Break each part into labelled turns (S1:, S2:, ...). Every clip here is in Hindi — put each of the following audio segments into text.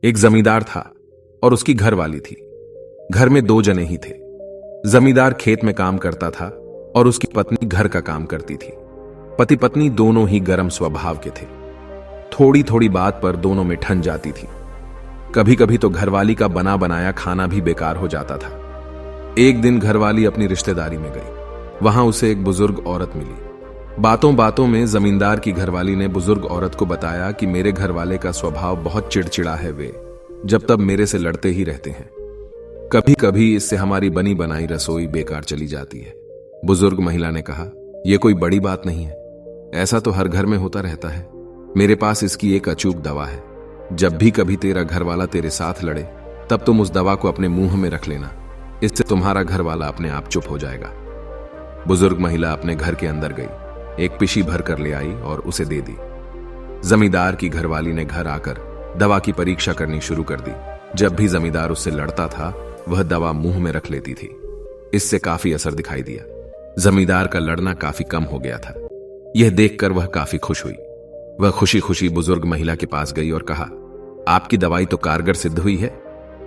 S1: एक जमींदार था और उसकी घरवाली थी। घर में 2 जने ही थे। जमींदार खेत में काम करता था और उसकी पत्नी घर का काम करती थी। पति पत्नी दोनों ही गर्म स्वभाव के थे। थोड़ी थोड़ी बात पर दोनों में ठन जाती थी। कभी कभी तो घरवाली का बना बनाया खाना भी बेकार हो जाता था। एक दिन घरवाली अपनी रिश्तेदारी में गई। वहां उसे एक बुजुर्ग औरत मिली। बातों बातों में जमींदार की घरवाली ने बुजुर्ग औरत को बताया कि मेरे घरवाले का स्वभाव बहुत चिड़चिड़ा है। वे जब तब मेरे से लड़ते ही रहते हैं। कभी कभी इससे हमारी बनी बनाई रसोई बेकार चली जाती है। बुजुर्ग महिला ने कहा, यह कोई बड़ी बात नहीं है, ऐसा तो हर घर में होता रहता है। मेरे पास इसकी एक अचूक दवा है। जब भी कभी तेरा घरवाला तेरे साथ लड़े तब तुम उस दवा को अपने मुंह में रख लेना। इससे तुम्हारा घरवाला अपने आप चुप हो जाएगा। बुजुर्ग महिला अपने घर के अंदर गई, एक पिशी भर कर ले आई और उसे दे दी। जमींदार की घरवाली ने घर आकर दवा की परीक्षा करनी शुरू कर दी। जब भी जमींदार उससे लड़ता था वह दवा मुंह में रख लेती थी। इससे काफी असर दिखाई दिया। जमींदार का लड़ना काफी कम हो गया था। यह देखकर वह काफी खुश हुई। वह खुशी खुशी बुजुर्ग महिला के पास गई और कहा, आपकी दवाई तो कारगर सिद्ध हुई है।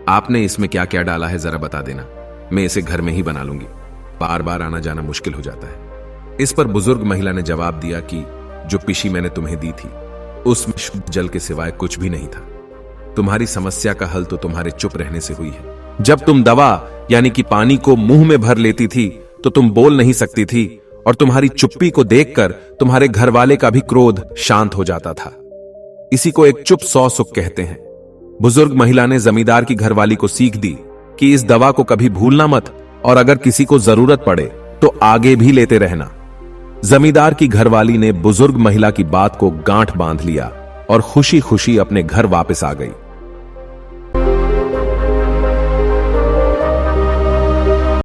S1: आपने इसमें क्या क्या डाला है जरा बता देना, मैं इसे घर में ही बना लूंगी। बार बार आना जाना मुश्किल हो जाता है। इस पर बुजुर्ग महिला ने जवाब दिया कि जो पिशी मैंने तुम्हें दी थी उसमें शुद्ध जल के सिवाय कुछ भी नहीं था। तुम्हारी समस्या का हल तो तुम्हारे चुप रहने से हुई है। जब तुम दवा यानी कि पानी को मुंह में भर लेती थी तो तुम बोल नहीं सकती थी और तुम्हारी चुप्पी को देखकर तुम्हारे घरवाले का भी क्रोध शांत हो जाता था। इसी को एक चुप 100 सुख कहते हैं। बुजुर्ग महिला ने जमींदार की घरवाली को सीख दी कि इस दवा को कभी भूलना मत और अगर किसी को जरूरत पड़े तो आगे भी लेते रहना। जमींदार की घरवाली ने बुजुर्ग महिला की बात को गांठ बांध लिया और खुशी खुशी अपने घर वापस आ गई।